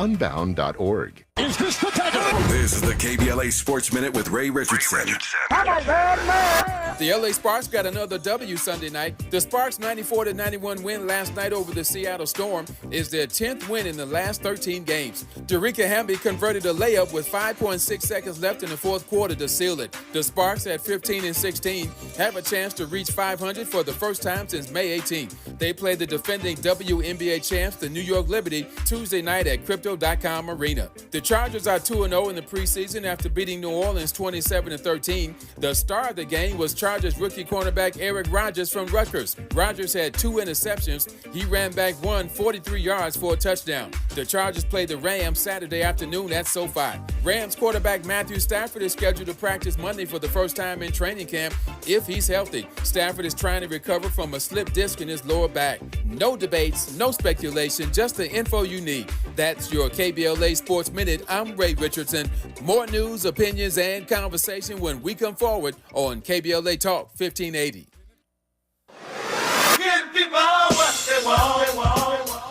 unbound.org. Is this the tackle? This is the KBLA Sports Minute with Ray Richardson. The LA Sparks got another W Sunday night. The Sparks' 94-91 win last night over the Seattle Storm is their 10th win in the last 13 games. Derica Hamby converted a layup with 5.6 seconds left in the fourth quarter to seal it. The Sparks at 15-16 have a chance to reach 500 for the first time since May 18. They play the defending WNBA champs, the New York Liberty, Tuesday night at Crypto.com Arena. The Chargers are 2-0 in the preseason after beating New Orleans 27-13. The star of the game was Chargers rookie cornerback Eric Rodgers from Rutgers. Rodgers had 2 interceptions. He ran back 43 yards for a touchdown. The Chargers play the Rams Saturday afternoon at SoFi. Rams quarterback Matthew Stafford is scheduled to practice Monday for the first time in training camp if he's healthy. Stafford is trying to recover from a slipped disc in his lower back. No debates, no speculation, just the info you need. That's your KBLA Sports Minute. I'm Ray Richardson. More news, opinions, and conversation when we come forward on KBLA Talk 1580.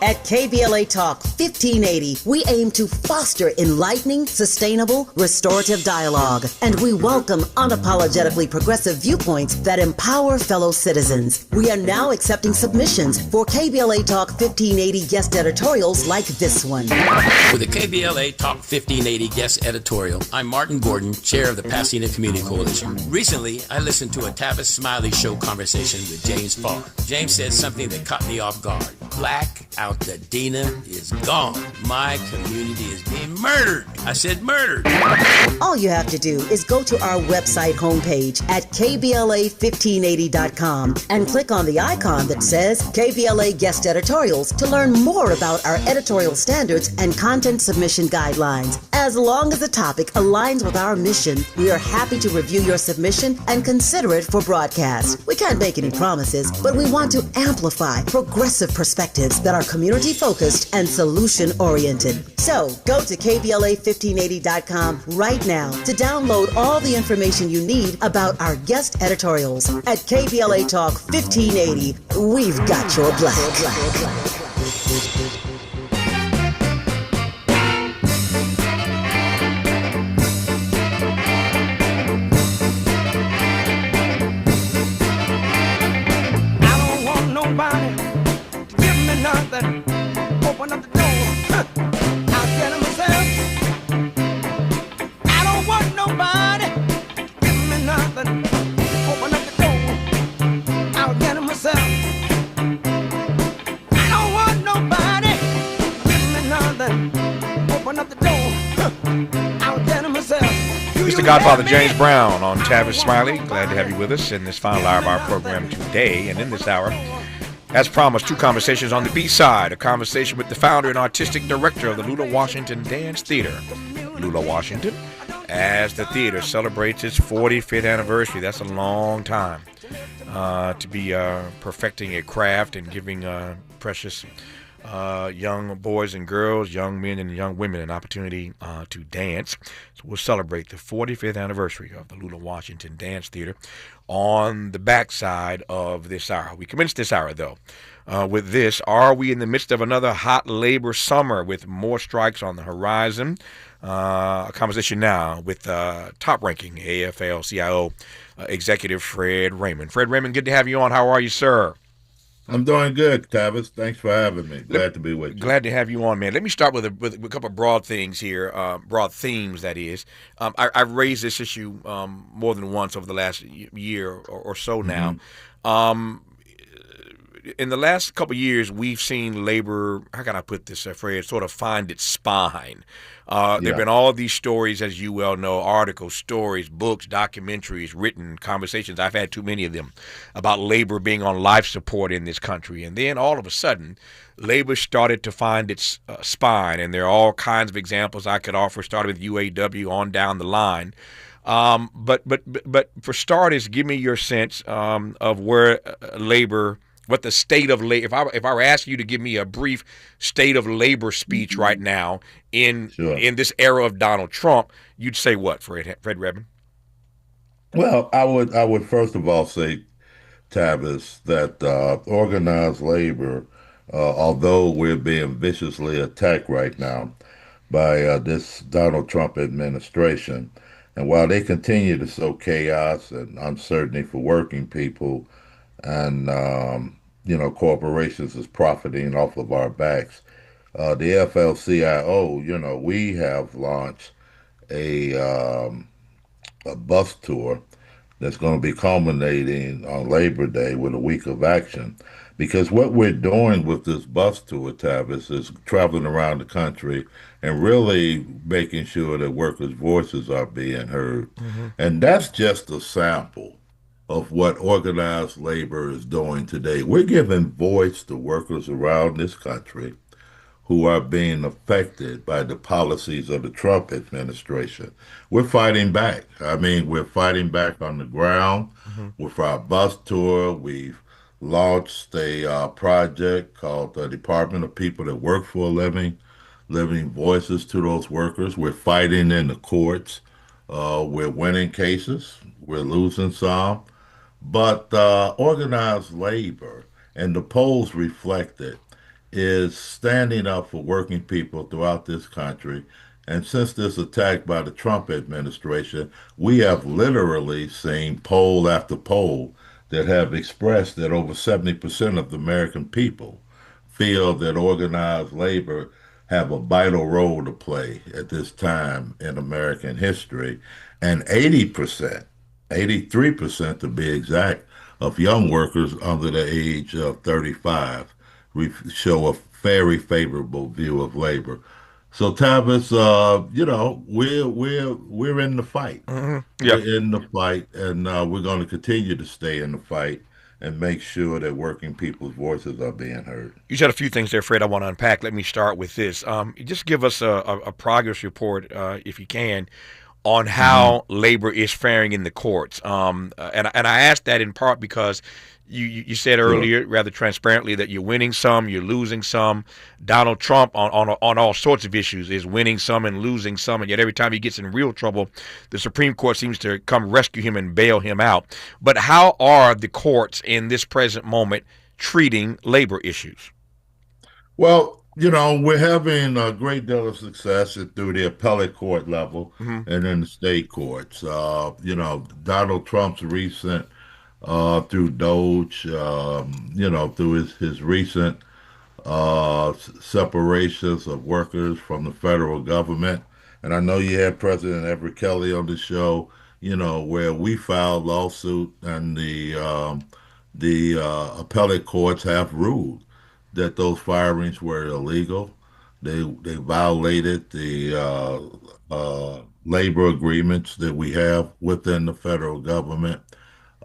At KBLA Talk 1580, we aim to foster enlightening, sustainable, restorative dialogue, and we welcome unapologetically progressive viewpoints that empower fellow citizens. We are now accepting submissions for KBLA Talk 1580 guest editorials like this one. For the KBLA Talk 1580 guest editorial, I'm Martin Gordon, chair of the Pasadena Community Coalition. Recently, I listened to a Tavis Smiley show conversation with James Farr. James said something that caught me off guard. Black Altadena is gone. My community is being murdered. I said murdered. All you have to do is go to our website homepage at KBLA1580.com and click on the icon that says KBLA Guest Editorials to learn more about our editorial standards and content submission guidelines. As long as the topic aligns with our mission, we are happy to review your submission and consider it for broadcast. We can't make any promises, but we want to amplify progressive perspectives that are community-focused and solution-oriented. So, go to KBLA1580.com right now to download all the information you need about our guest editorials. At KBLA Talk 1580, we've got your black. Open up the door, I'll get it myself. I don't want nobody to give me nothing. Open up the door, I'll get it myself. I don't want nobody to give me nothing. Open up the door, I'll get it myself. Mr. Godfather James Brown on Tavis Smiley. Glad to have you with us in this final hour of our program today. And in this hour, as promised, 2 conversations on the B-side. A conversation with the founder and artistic director of the Lula Washington Dance Theatre, Lula Washington, as the theater celebrates its 45th anniversary. That's a long time to be perfecting a craft and giving precious young boys and girls, young men and young women an opportunity to dance. So we'll celebrate the 45th anniversary of the Lula Washington Dance Theatre on the backside of this hour. We commence this hour, though, with this. Are we in the midst of another hot labor summer with more strikes on the horizon? A conversation now with top-ranking AFL-CIO executive Fred Raymond. Fred Raymond, good to have you on. How are you, sir? I'm doing good, Tavis. Thanks for having me. Glad to be with you. Glad to have you on, man. Let me start with a couple of broad things here, broad themes, that is. I've raised this issue more than once over the last year or so now. Mm-hmm. In the last couple of years, we've seen labor, how can I put this, Fred, sort of find its spine. There have been all these stories, as you well know, articles, stories, books, documentaries, written conversations. I've had too many of them about labor being on life support in this country. And then all of a sudden, labor started to find its spine. And there are all kinds of examples I could offer, starting with UAW on down the line. But for starters, give me your sense of where labor, what the state of labor, if I were asking you to give me a brief state of labor speech right now in this era of Donald Trump, you'd say what, Fred Redmond? Well, I would first of all say, Tavis, that organized labor, although we're being viciously attacked right now, by this Donald Trump administration. And while they continue to sow chaos and uncertainty for working people, and corporations is profiting off of our backs, the AFL-CIO, we have launched a bus tour that's going to be culminating on Labor Day with a week of action. Because what we're doing with this bus tour, Tavis, is traveling around the country and really making sure that workers' voices are being heard. And that's just a sample of what organized labor is doing today. We're giving voice to workers around this country who are being affected by the policies of the Trump administration. We're fighting back. I mean, we're fighting back on the ground with our bus tour. We've launched a project called the Department of People That Work for a Living, living voices to those workers. We're fighting in the courts. We're winning cases. We're losing some. But organized labor, and the polls reflect it, is standing up for working people throughout this country. And since this attack by the Trump administration, we have literally seen poll after poll that have expressed that over 70% of the American people feel that organized labor have a vital role to play at this time in American history. And 80%, 83% to be exact, of young workers under the age of 35 show a very favorable view of labor. So Tavis, we're in the fight. We're in the fight, and we're going to continue to stay in the fight and make sure that working people's voices are being heard. You said a few things there, Fred, I want to unpack. Let me start with this. Just give us a progress report, if you can, on how labor is faring in the courts. And I asked that in part because you said earlier, rather transparently, that you're winning some, you're losing some. Donald Trump on all sorts of issues is winning some and losing some, and yet every time he gets in real trouble, the Supreme Court seems to come rescue him and bail him out. But how are the courts in this present moment treating labor issues? Well, we're having a great deal of success through the appellate court level and in the state courts. Donald Trump's recent through Doge, through his recent separations of workers from the federal government. And I know you had President Everett Kelly on the show, where we filed lawsuit, and the appellate courts have ruled that those firings were illegal. They violated the labor agreements that we have within the federal government.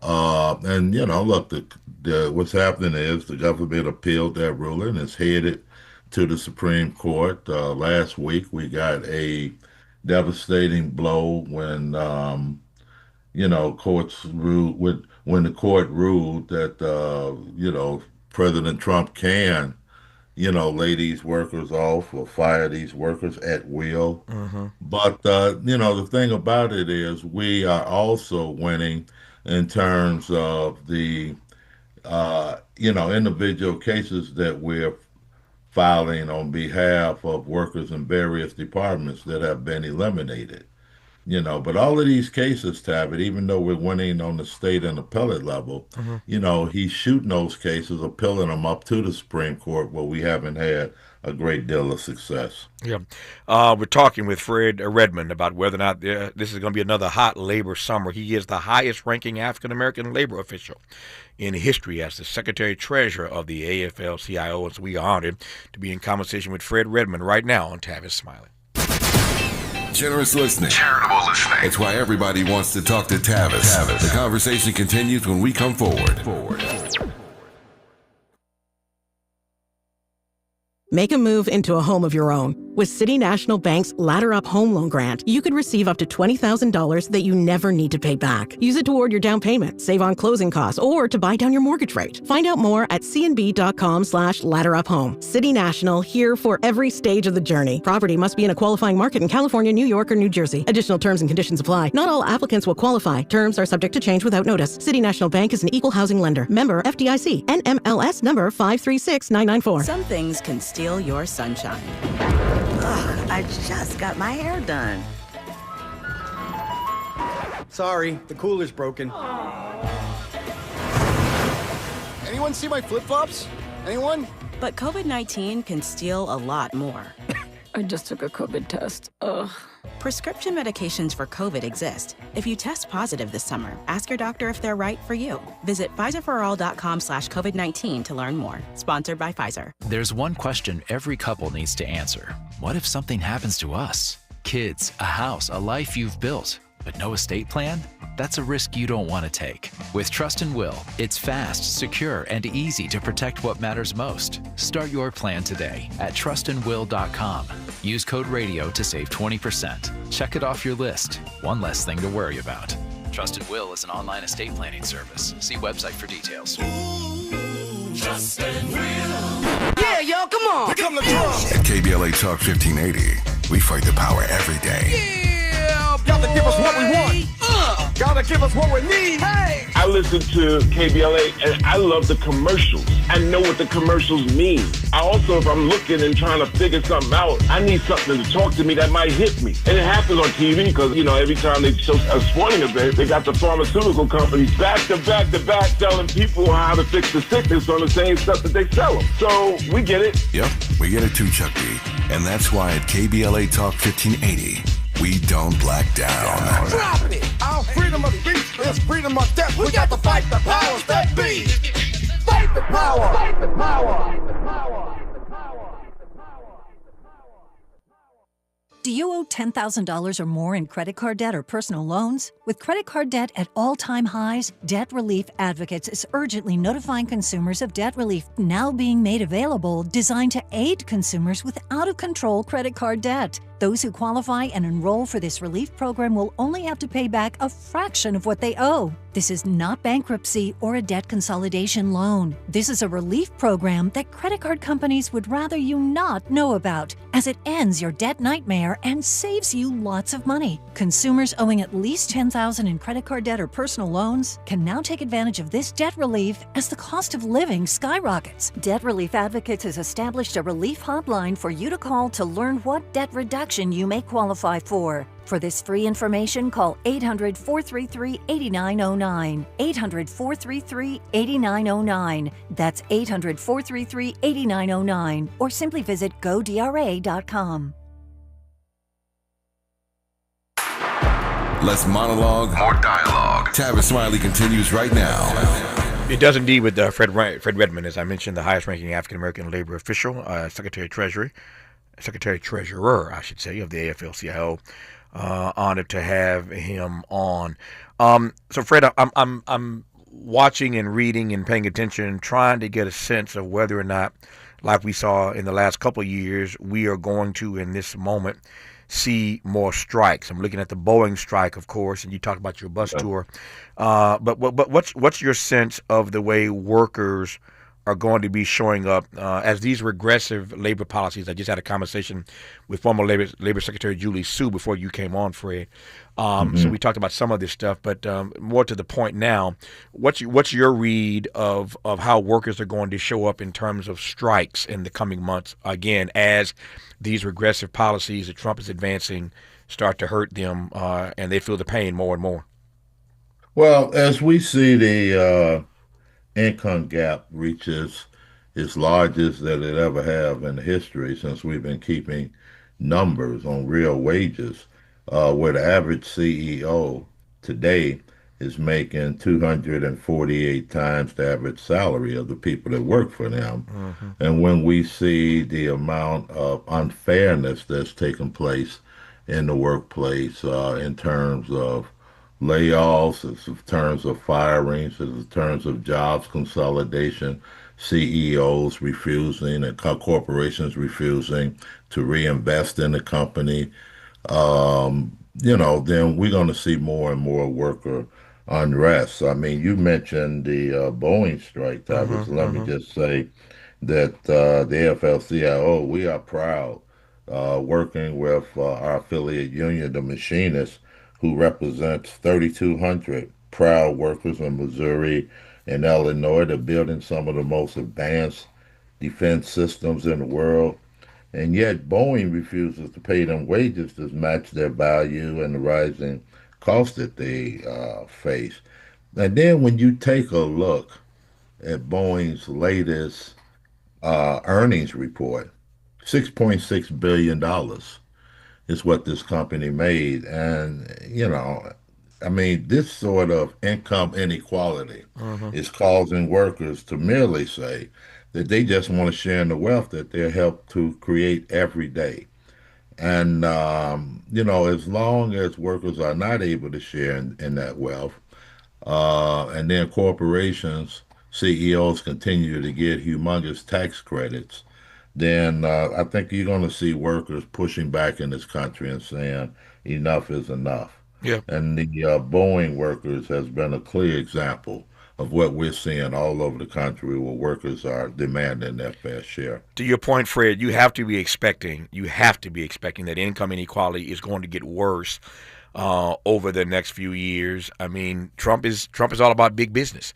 And look, what's happening is the government appealed that ruling. It's headed to the Supreme Court. Last week we got a devastating blow when courts ruled when the court ruled that President Trump can lay these workers off or fire these workers at will. But the thing about it is we are also winning in terms of the individual cases that we're filing on behalf of workers in various departments that have been eliminated. But all of these cases, Tavis, even though we're winning on the state and appellate level, he's shooting those cases, appealing them up to the Supreme Court, where we haven't had a great deal of success. Yeah. We're talking with Fred Redmond about whether or not this is going to be another hot labor summer. He is the highest ranking African-American labor official in history as the Secretary-Treasurer of the AFL-CIO. And so we are honored to be in conversation with Fred Redmond right now on Tavis Smiley. Generous listening. Charitable listening. It's why everybody wants to talk to Tavis. The conversation continues when we come forward. Make a move into a home of your own. With City National Bank's Ladder Up Home Loan Grant, you could receive up to $20,000 that you never need to pay back. Use it toward your down payment, save on closing costs, or to buy down your mortgage rate. Find out more at cnb.com/ladderuphome. City National, here for every stage of the journey. Property must be in a qualifying market in California, New York, or New Jersey. Additional terms and conditions apply. Not all applicants will qualify. Terms are subject to change without notice. City National Bank is an equal housing lender. Member FDIC. NMLS number 536994. Some things can steal your sunshine. I just got my hair done. Sorry, the cooler's broken. Anyone see my flip-flops? Anyone? But COVID-19 can steal a lot more. I just took a COVID test. Ugh. Prescription medications for COVID exist. If you test positive this summer, ask your doctor if they're right for you. Visit PfizerForAll.com/COVID-19 to learn more. Sponsored by Pfizer. There's one question every couple needs to answer. What if something happens to us? Kids, a house, a life you've built, but no estate plan? That's a risk you don't want to take. With Trust and Will, it's fast, secure, and easy to protect what matters most. Start your plan today at trustandwill.com. Use code RADIO to save 20%. Check it off your list. One less thing to worry about. Trust and Will is an online estate planning service. See website for details. Trust and Will. Yeah, y'all, come on. Here come the drums. At KBLA Talk 1580, we fight the power every day. Yeah. Gotta give us what we want. Gotta give us what we need. Hey. I listen to KBLA and I love the commercials. I know what the commercials mean. I also, if I'm looking and trying to figure something out, I need something to talk to me that might hit me. And it happens on TV because, every time they show a sporting event, they got the pharmaceutical companies back to back telling people how to fix the sickness on the same stuff that they sell them. So we get it. Yep, we get it too, Chuck D. And that's why at KBLA Talk 1580, we don't black down. Drop it! Our freedom of speech is freedom of death. We got to fight the powers that be. Fight the power! Fight the power! Fight the power! Do you owe $10,000 or more in credit card debt or personal loans? With credit card debt at all-time highs, Debt Relief Advocates is urgently notifying consumers of debt relief now being made available, designed to aid consumers with out-of-control credit card debt. Those who qualify and enroll for this relief program will only have to pay back a fraction of what they owe. This is not bankruptcy or a debt consolidation loan. This is a relief program that credit card companies would rather you not know about, as it ends your debt nightmare and saves you lots of money. Consumers owing at least $10,000 in credit card debt or personal loans can now take advantage of this debt relief as the cost of living skyrockets. Debt Relief Advocates has established a relief hotline for you to call to learn what debt reduction you may qualify for. For this free information, call 800-433-8909. 800-433-8909. That's 800-433-8909. Or simply visit godra.com. Less monologue, more dialogue. Tavis Smiley continues right now. It does indeed with Fred Redmond, as I mentioned, the highest-ranking African-American labor official, Secretary-Treasurer, I should say, of the AFL-CIO. Honored to have him on. So, Fred, I'm watching and reading and paying attention, trying to get a sense of whether or not, like we saw in the last couple of years, we are going to, in this moment, see more strikes. I'm looking at the Boeing strike, of course, and you talked about your bus tour. But what's your sense of the way workers are going to be showing up as these regressive labor policies? I just had a conversation with former Labor Secretary Julie Sue before you came on, Fred. So we talked about some of this stuff, but more to the point now, what's your read of how workers are going to show up in terms of strikes in the coming months, again, as these regressive policies that Trump is advancing start to hurt them and they feel the pain more and more? Well, as we see the income gap reaches its largest that it ever have in history since we've been keeping numbers on real wages, where the average CEO today is making 248 times the average salary of the people that work for them. And when we see the amount of unfairness that's taken place in the workplace in terms of layoffs, in terms of firings, in terms of jobs consolidation, CEOs refusing and corporations refusing to reinvest in the company, then we're going to see more and more worker unrest. I mean, you mentioned the Boeing strike, Tavis. Let me just say that the AFL-CIO, we are proud working with our affiliate union, the Machinists, who represents 3,200 proud workers in Missouri and Illinois. They're building some of the most advanced defense systems in the world. and yet Boeing refuses to pay them wages to match their value and the rising cost that they face. And then when you take a look at Boeing's latest earnings report, $6.6 billion is what this company made. And, I mean, this sort of income inequality is causing workers to merely say that they just want to share in the wealth that they help to create every day. And, as long as workers are not able to share in that wealth, and then corporations, CEOs continue to get humongous tax credits, then I think you're going to see workers pushing back in this country and saying enough is enough. Yeah. And the Boeing workers has been a clear example of what we're seeing all over the country where workers are demanding their fair share. To your point, Fred, you have to be expecting that income inequality is going to get worse over the next few years. I mean, Trump is all about big business.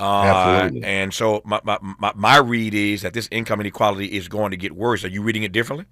Absolutely. And so my read is that this income inequality is going to get worse. Are you reading it differently?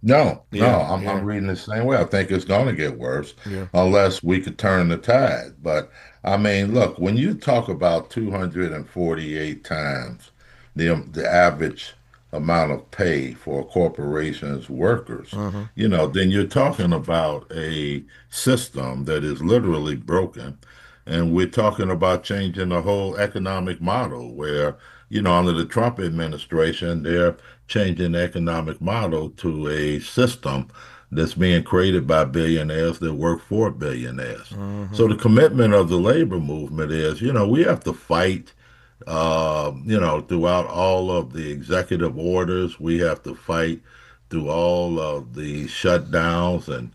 No, Yeah, I'm reading the same way. I think it's going to get worse Yeah. unless we could turn the tide. But I mean, look, when you talk about 248 times the average amount of pay for a corporation's workers, then you're talking about a system that is literally broken. And we're talking about changing the whole economic model where, under the Trump administration, they're changing the economic model to a system that's being created by billionaires that work for billionaires. So the commitment of the labor movement is, we have to fight, throughout all of the executive orders. We have to fight through all of the shutdowns and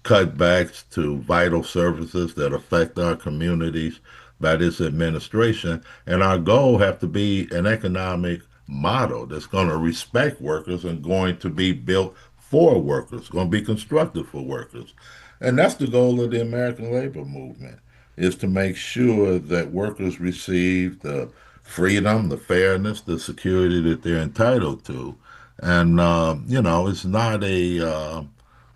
cutbacks to vital services that affect our communities by this administration. And our goal have to be an economic model that's going to respect workers and going to be built for workers, going to be constructive for workers. And that's the goal of the American labor movement, is to make sure that workers receive the freedom, the fairness, the security that they're entitled to. And, it's not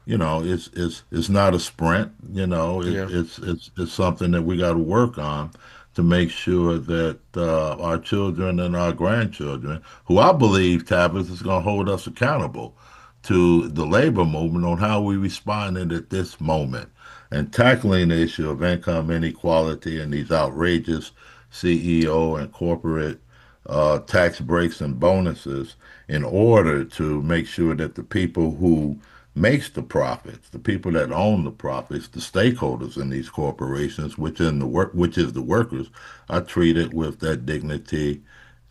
it's not a sprint. It's something that we got to work on to make sure that our children and our grandchildren, who I believe, Tavis, is going to hold us accountable to the labor movement on how we responded at this moment and tackling the issue of income inequality and these outrageous CEO and corporate tax breaks and bonuses in order to make sure that the people who makes the profits, the people that own the profits, the stakeholders in these corporations, which is the workers, are treated with that dignity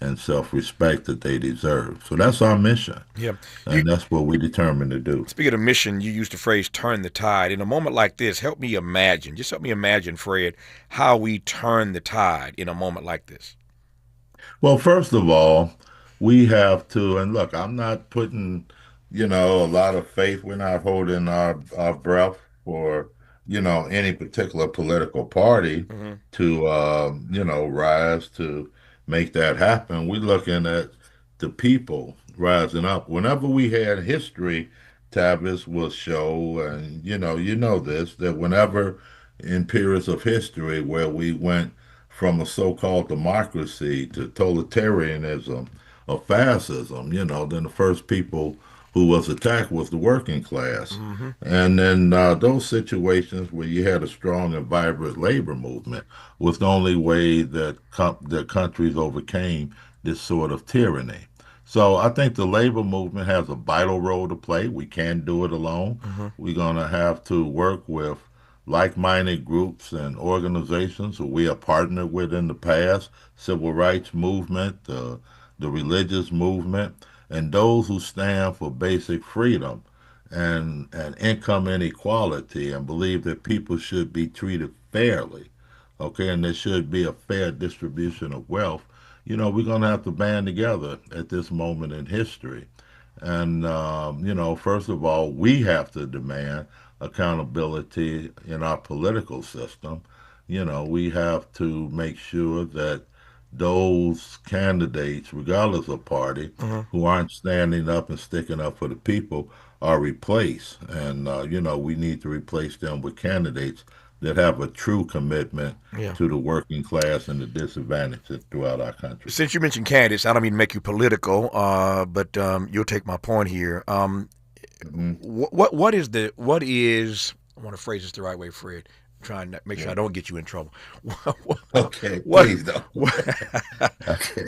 and self-respect that they deserve. So that's our mission. Yeah. And that's what we're determined to do. Speaking of mission, you used the phrase turn the tide. In a moment like this, help me imagine, Fred, how we turn the tide in a moment like this. Well, first of all, we have to, and look, I'm not putting a lot of faith. We're not holding our breath for, any particular political party to, rise to make that happen. We're looking at the people rising up. Whenever we had history, Tavis will show, and, this, that whenever in periods of history where we went from a so-called democracy to totalitarianism or fascism, then the first people who was attacked was the working class. And then those situations where you had a strong and vibrant labor movement was the only way that that countries overcame this sort of tyranny. So I think the labor movement has a vital role to play. We can't do it alone. We're going to have to work with like-minded groups and organizations who we have partnered with in the past, civil rights movement, the religious movement, and those who stand for basic freedom and income inequality and believe that people should be treated fairly, and there should be a fair distribution of wealth. We're going to have to band together at this moment in history. And, first of all, we have to demand accountability in our political system. We have to make sure that those candidates, regardless of party, Mhm. who aren't standing up and sticking up for the people are replaced. And, we need to replace them with candidates that have a true commitment Yeah. to the working class and the disadvantaged throughout our country. Since you mentioned candidates, I don't mean to make you political, but you'll take my point here. What is I want to phrase this the right way, Fred. I'm trying to make sure I don't get you in trouble. Okay, What, please don't. Okay.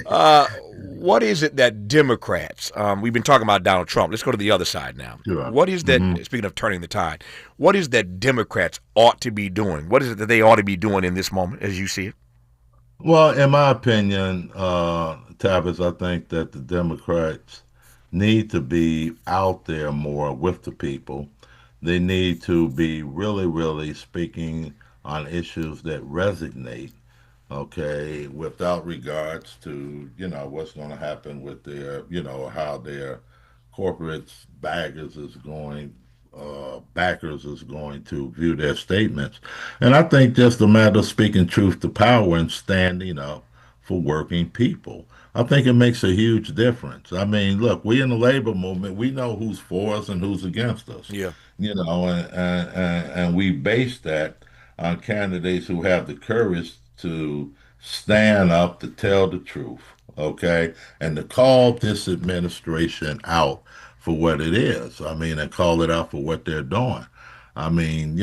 what is it that Democrats, we've been talking about Donald Trump. Let's go to the other side now. Sure. What is that, speaking of turning the tide, what is that Democrats ought to be doing? What is it that they ought to be doing in this moment as you see it? Well, in my opinion, Tavis, I think that the Democrats need to be out there more with the people. They need to be really, really speaking on issues that resonate, okay, without regards to, what's going to happen with their, how their corporate backers is going to view their statements. And I think just a matter of speaking truth to power and standing up for working people. I think it makes a huge difference. I mean, look, we in the labor movement, we know who's for us and who's against us. Yeah. And we base that on candidates who have the courage to stand up to tell the truth, okay, and to call this administration out for what it is. I mean, and call it out for what they're doing. I mean,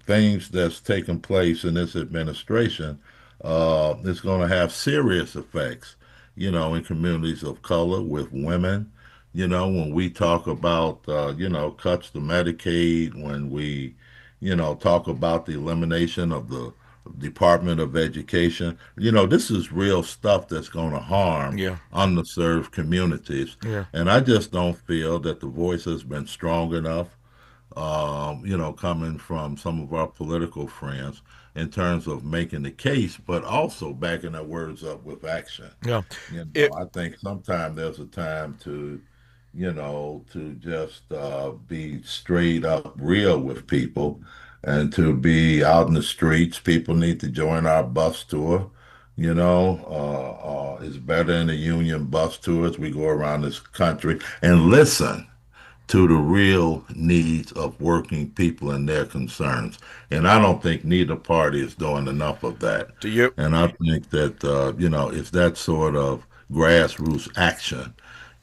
things that's taking place in this administration is going to have serious effects, in communities of color, with women. When we talk about, cuts to Medicaid, when we, talk about the elimination of the Department of Education, this is real stuff that's going to harm underserved communities. Yeah. And I just don't feel that the voice has been strong enough, coming from some of our political friends in terms of making the case, but also backing their words up with action. Yeah. I think sometimes there's a time to, to just be straight up real with people and to be out in the streets. People need to join our bus tour. It's better than the union bus tours. We go around this country and listen to the real needs of working people and their concerns. And I don't think neither party is doing enough of that. Do you? And I think that, it's that sort of grassroots action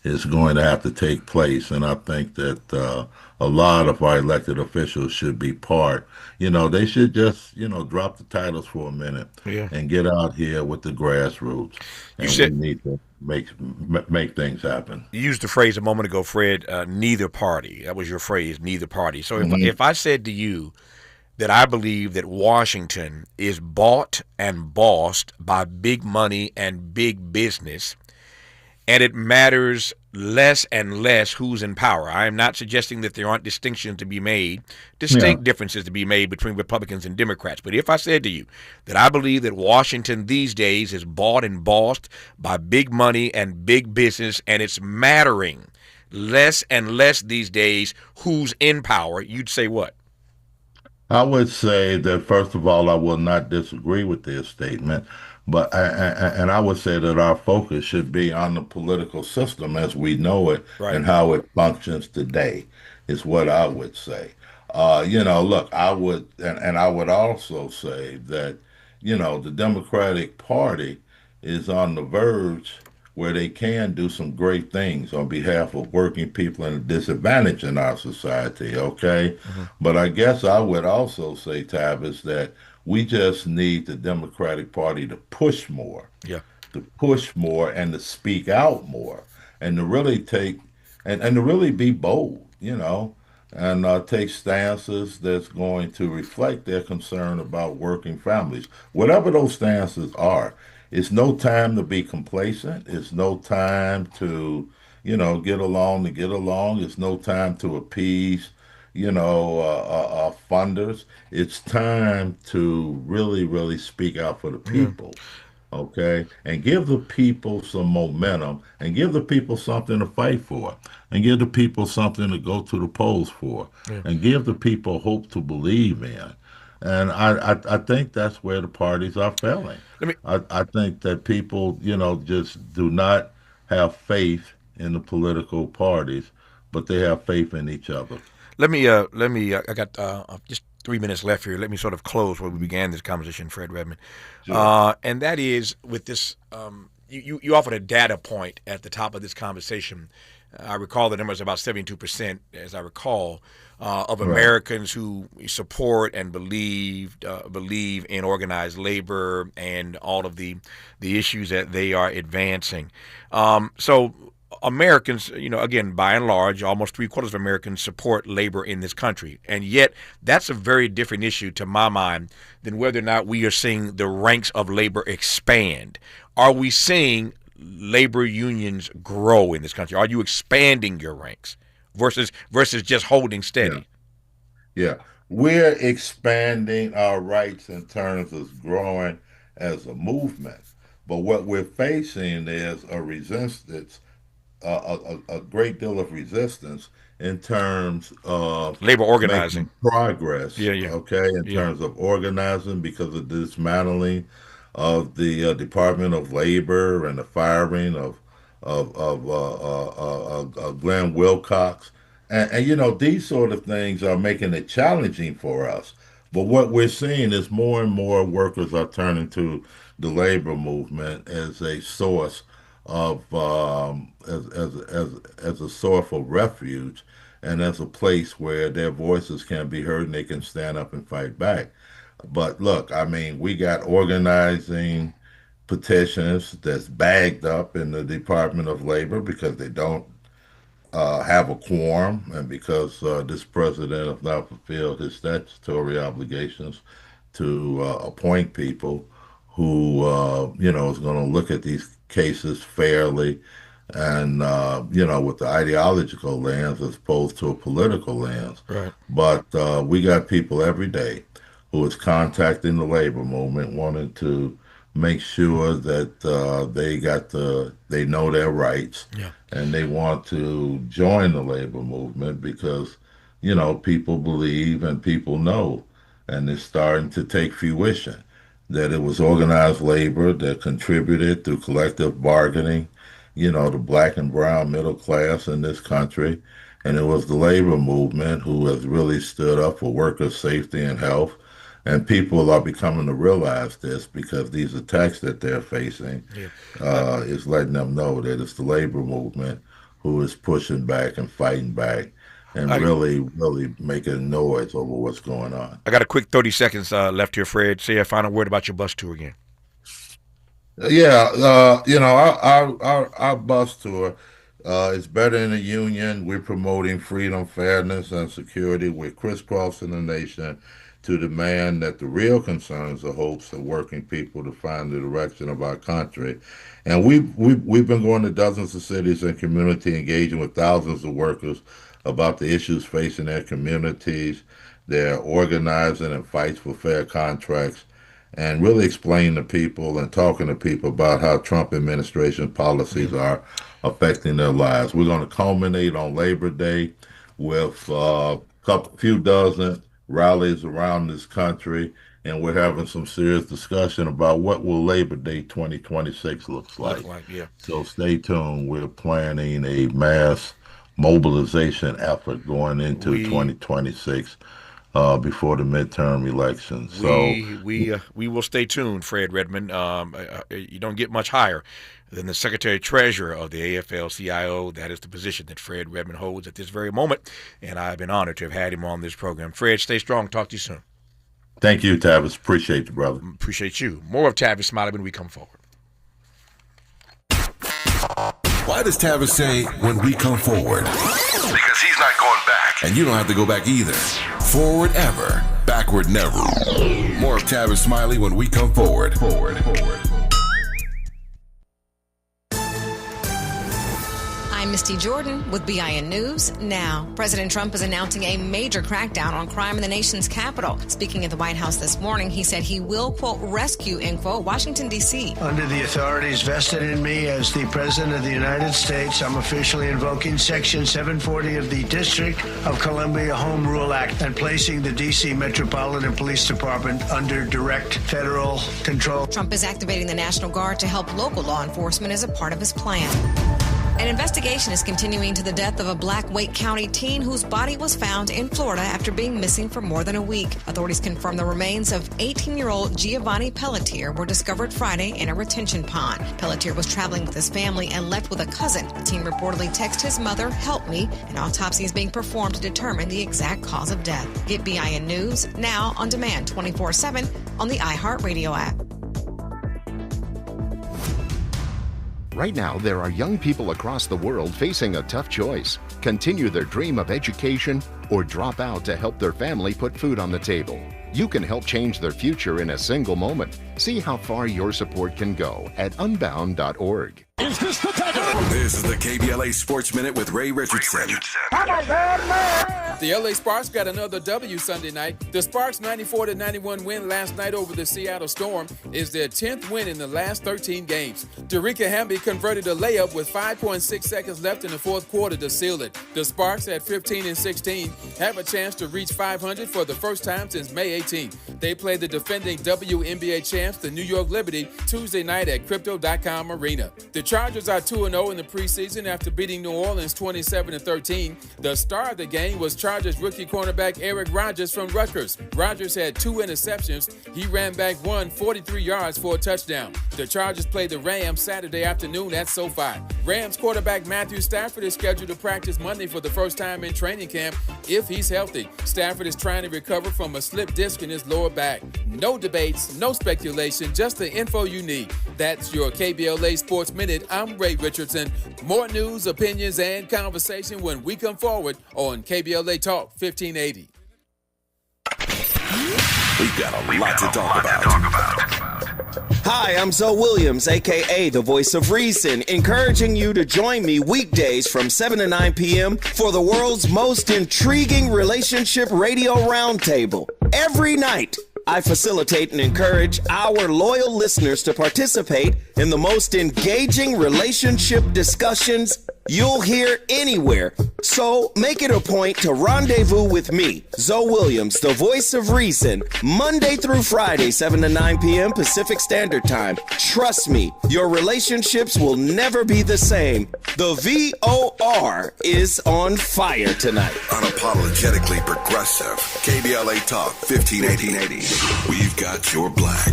is going to have to take place. And I think that a lot of our elected officials should be part. They should just, drop the titles for a minute and get out here with the grassroots. And we need to make things happen. You used the phrase a moment ago, Fred, neither party. That was your phrase, neither party. So if I said to you that I believe that Washington is bought and bossed by big money and big business, and it matters less and less who's in power. I am not suggesting that there aren't distinctions to be made, distinct differences to be made between Republicans and Democrats. But if I said to you that I believe that Washington these days is bought and bossed by big money and big business, and it's mattering less and less these days who's in power, you'd say what? I would say that, first of all, I will not disagree with this statement. But I would say that our focus should be on the political system as we know it and how it functions today, is what I would say. Look, I would, and I would also say that, the Democratic Party is on the verge where they can do some great things on behalf of working people and the disadvantaged in our society, okay? But I guess I would also say, Tavis, that we just need the Democratic Party to push more, to push more and to speak out more and to really take, and to really be bold, and take stances that's going to reflect their concern about working families. Whatever those stances are, it's no time to be complacent. It's no time to, get along to get along. It's no time to appease funders. It's time to really, really speak out for the people, okay? And give the people some momentum and give the people something to fight for and give the people something to go to the polls for and give the people hope to believe in. And I think that's where the parties are failing. I think that people, just do not have faith in the political parties, but they have faith in each other. Let me. I got just 3 minutes left here. Let me sort of close where we began this conversation, Fred Redmond. Sure. And that is with this. You offered a data point at the top of this conversation. I recall the number is about 72%, as I recall, of Americans who support and believe in organized labor and all of the issues that they are advancing. So Americans, again, by and large, almost 3/4 of Americans support labor in this country. And yet that's a very different issue to my mind than whether or not we are seeing the ranks of labor expand. Are we seeing labor unions grow in this country? Are you expanding your ranks versus just holding steady? Yeah. We're expanding our rights in terms of growing as a movement. But what we're facing is a resistance, a great deal of resistance in terms of labor organizing progress. Yeah. Okay, in terms of organizing, because of the dismantling of the Department of Labor and the firing of Glenn Wilcox, and these sort of things are making it challenging for us. But what we're seeing is more and more workers are turning to the labor movement as a source of as a source of refuge, and as a place where their voices can be heard and they can stand up and fight back. But look, I mean, we got organizing petitions that's bagged up in the Department of Labor because they don't have a quorum, and because this president has not fulfilled his statutory obligations to appoint people who, is going to look at these cases fairly and, with the ideological lens as opposed to a political lens. Right. But we got people every day who is contacting the labor movement, wanting to make sure that they know their rights, and they want to join the labor movement because, people believe and people know, and it's starting to take fruition that it was organized labor that contributed through collective bargaining, the black and brown middle class in this country. And it was the labor movement who has really stood up for workers' safety and health. And people are becoming to realize this because these attacks that they're facing is letting them know that it's the labor movement who is pushing back and fighting back and really making noise over what's going on. I got a quick 30 seconds left here, Fred. Say a final word about your bus tour again. Yeah, our bus tour is better than a union. We're promoting freedom, fairness, and security. We're crisscrossing the nation to demand that the real concerns or hopes of working people to find the direction of our country. And we've been going to dozens of cities and community, engaging with thousands of workers about the issues facing their communities, their organizing and fights for fair contracts, and really explaining to people and talking to people about how Trump administration policies are affecting their lives. We're going to culminate on Labor Day with a few dozen rallies around this country, and we're having some serious discussion about what will Labor Day 2026 looks like. So stay tuned. We're planning a mass mobilization effort going into 2026 before the midterm elections. So we will stay tuned, Fred Redmond. You don't get much higher than the Secretary-Treasurer of the AFL-CIO. That is the position that Fred Redmond holds at this very moment, and I've been honored to have had him on this program. Fred, stay strong. Talk to you soon. Thank you, Tavis. Appreciate you, brother. Appreciate you. More of Tavis Smiley when we come forward. Why does Tavis say when we come forward? Because he's not going back. And you don't have to go back either. Forward ever, backward never. More of Tavis Smiley when we come forward. I'm Misty Jordan with BIN News Now. President Trump is announcing a major crackdown on crime in the nation's capital. Speaking at the White House this morning, he said he will, quote, rescue, end quote, Washington, D.C. Under the authorities vested in me as the President of the United States, I'm officially invoking Section 740 of the District of Columbia Home Rule Act and placing the D.C. Metropolitan Police Department under direct federal control. Trump is activating the National Guard to help local law enforcement as a part of his plan. An investigation is continuing to the death of a black Wake County teen whose body was found in Florida after being missing for more than a week. Authorities confirm the remains of 18-year-old Giovanni Pelletier were discovered Friday in a retention pond. Pelletier was traveling with his family and left with a cousin. The teen reportedly texted his mother, "Help me." An autopsy is being performed to determine the exact cause of death. Get BIN News now on demand 24/7 on the iHeartRadio app. Right now, there are young people across the world facing a tough choice: continue their dream of education or drop out to help their family put food on the table. You can help change their future in a single moment. See how far your support can go at unbound.org. Is this the time? This is the KBLA Sports Minute with Ray Richardson. The LA Sparks got another W Sunday night. The Sparks' 94-91 win last night over the Seattle Storm is their 10th win in the last 13 games. Darica Hamby converted a layup with 5.6 seconds left in the fourth quarter to seal it. The Sparks at 15-16 have a chance to reach 500 for the first time since May 18th. They play the defending WNBA champs, the New York Liberty, Tuesday night at Crypto.com Arena. The Chargers are 2-0 in the preseason after beating New Orleans 27-13. The star of the game was Chargers rookie cornerback Eric Rodgers from Rutgers. Rodgers had 2 interceptions. He ran back 43 yards for a touchdown. The Chargers play the Rams Saturday afternoon at SoFi. Rams quarterback Matthew Stafford is scheduled to practice Monday for the first time in training camp if he's healthy. Stafford is trying to recover from a slipped disc in his lower back. No debates, no speculation, just the info you need. That's your KBLA Sports Minute. I'm Ray Richardson. More news, opinions, and conversation when we come forward on KBLA Talk 1580. We've got a lot to talk about. Hi, I'm Zoe Williams, a.k.a. the Voice of Reason, encouraging you to join me weekdays from 7 to 9 p.m. for the world's most intriguing relationship radio roundtable. Every night, I facilitate and encourage our loyal listeners to participate in the most engaging relationship discussions you'll hear anywhere. So make it a point to rendezvous with me, Zoe Williams, the Voice of Reason, Monday through Friday, 7 to 9 p.m. Pacific Standard Time. Trust me, your relationships will never be the same. The VOR is on fire tonight. Unapologetically progressive. KBLA Talk 1580. We've got your black.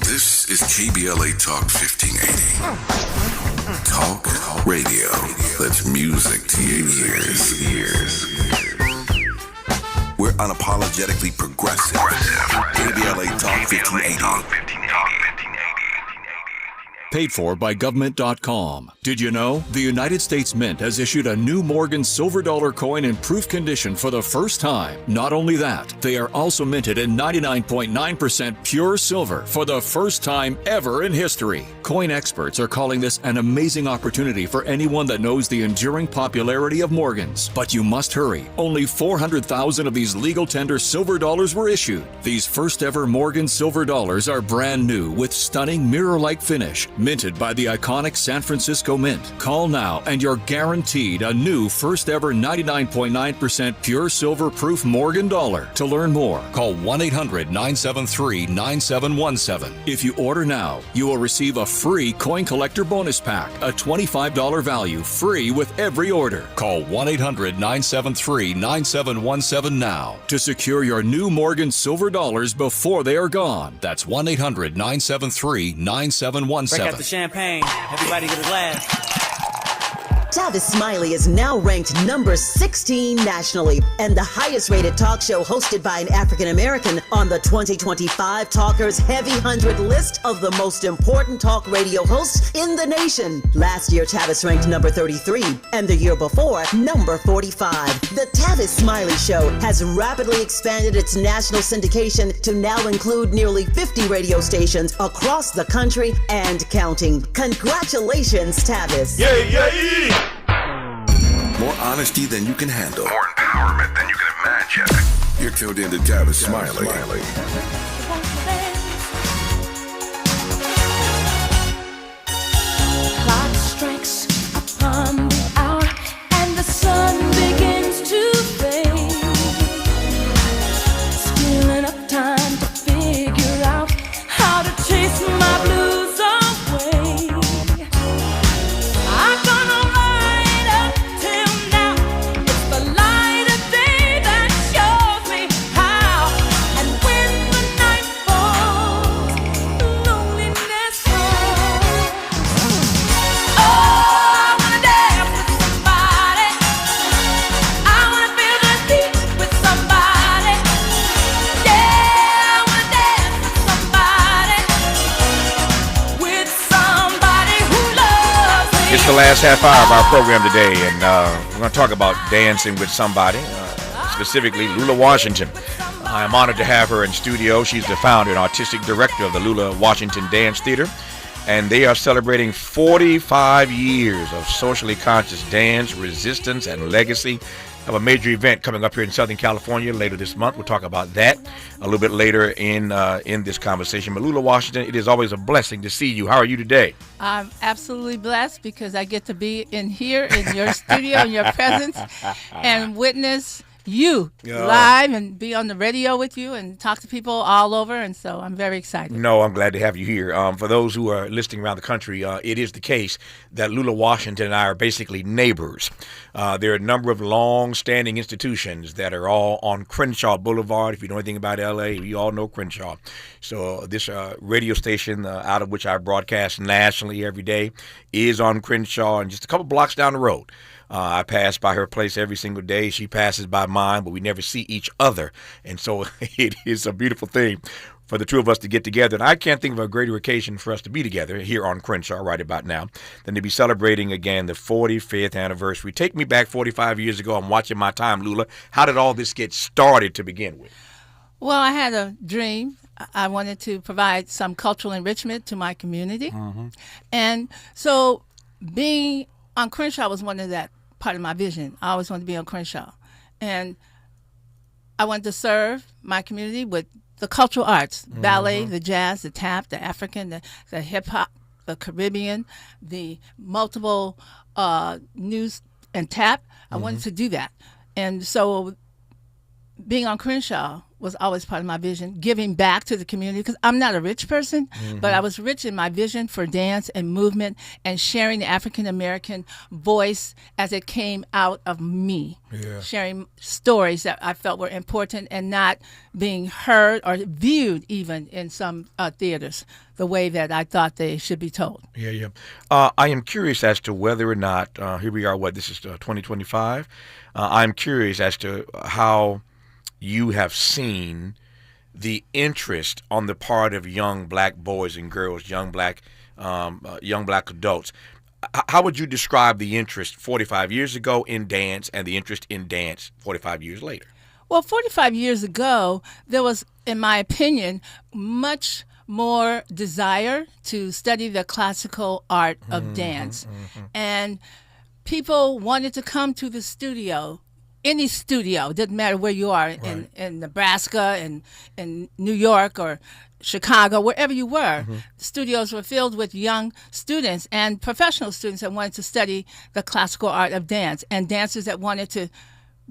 This is KBLA Talk 1580. Talk radio. That's music to your ears. We're unapologetically progressive. KBLA Talk 1580. Paid for by government.com. Did you know? The United States Mint has issued a new Morgan silver dollar coin in proof condition for the first time. Not only that, they are also minted in 99.9% pure silver for the first time ever in history. Coin experts are calling this an amazing opportunity for anyone that knows the enduring popularity of Morgans. But you must hurry. Only 400,000 of these legal tender silver dollars were issued. These first ever Morgan silver dollars are brand new with stunning mirror-like finish, minted by the iconic San Francisco Mint. Call now and you're guaranteed a new first ever 99.9% pure silver proof Morgan dollar. To learn more, call 1-800-973-9717. If you order now, you will receive a free coin collector bonus pack, a $25 value, free with every order. Call 1-800-973-9717 now to secure your new Morgan silver dollars before they are gone. That's 1-800-973-9717. Break out the champagne. Everybody get a glass. Tavis Smiley is now ranked number 16 nationally and the highest rated talk show hosted by an African American on the 2025 Talkers Heavy 100 list of the most important talk radio hosts in the nation. Last year, Tavis ranked number 33 and the year before, number 45. The Tavis Smiley Show has rapidly expanded its national syndication to now include nearly 50 radio stations across the country and counting. Congratulations, Tavis. Yay, yay! More honesty than you can handle. More empowerment than you can imagine. You're tuned in to Tavis Smiley. Clock strikes upon the hour and the sun begins to fade. Still enough time to figure out how to chase my blues away. I'm gonna ride up till now. It's the light of day that shows me how. And when the night falls, loneliness falls. Oh, I wanna dance with somebody. I wanna feel the beat with somebody. Yeah, I wanna dance with somebody. With somebody who loves me. It's the last half hour of our program today, and we're going to talk about dancing with somebody, specifically Lula Washington. I am honored to have her in studio. She's the founder and artistic director of the Lula Washington Dance Theatre, and they are celebrating 45 years of socially conscious dance, resistance, and legacy. Have a major event coming up here in Southern California later this month. We'll talk about that a little bit later in this conversation. But Lula Washington, it is always a blessing to see you. How are you today? I'm absolutely blessed because I get to be in here in your studio, in your presence, and witness you live and be on the radio with you and talk to people all over. And so I'm very excited. No, I'm glad to have you here. For those who are listening around the country, it is the case that Lula Washington and I are basically neighbors. There are a number of long-standing institutions that are all on Crenshaw Boulevard. If you know anything about L.A., you all know Crenshaw. So this radio station out of which I broadcast nationally every day is on Crenshaw and just a couple blocks down the road. I pass by her place every single day. She passes by mine, but we never see each other. And so it is a beautiful thing for the two of us to get together. And I can't think of a greater occasion for us to be together here on Crenshaw right about now than to be celebrating again the 45th anniversary. Take me back 45 years ago. I'm watching my time, Lula. How did all this get started to begin with? Well, I had a dream. I wanted to provide some cultural enrichment to my community. Mm-hmm. And so being on Crenshaw was one of that part of my vision. I always wanted to be on Crenshaw. And I wanted to serve my community with the cultural arts, ballet, the jazz, the tap, the African, the hip-hop, the Caribbean, the multiple news and tap. I wanted to do that. And so being on Crenshaw was always part of my vision, giving back to the community, because I'm not a rich person, but I was rich in my vision for dance and movement and sharing the African-American voice as it came out of me, sharing stories that I felt were important and not being heard or viewed even in some theaters the way that I thought they should be told. I am curious as to whether or not, here we are, this is 2025. I'm curious as to how you have seen the interest on the part of young black boys and girls, young black adults. How would you describe the interest 45 years ago in dance and the interest in dance 45 years later? Well, 45 years ago, there was, in my opinion, much more desire to study the classical art of dance. And people wanted to come to the studio. Any studio, it doesn't matter where you are, in Nebraska, in New York or Chicago, wherever you were. Studios were filled with young students and professional students that wanted to study the classical art of dance, and dancers that wanted to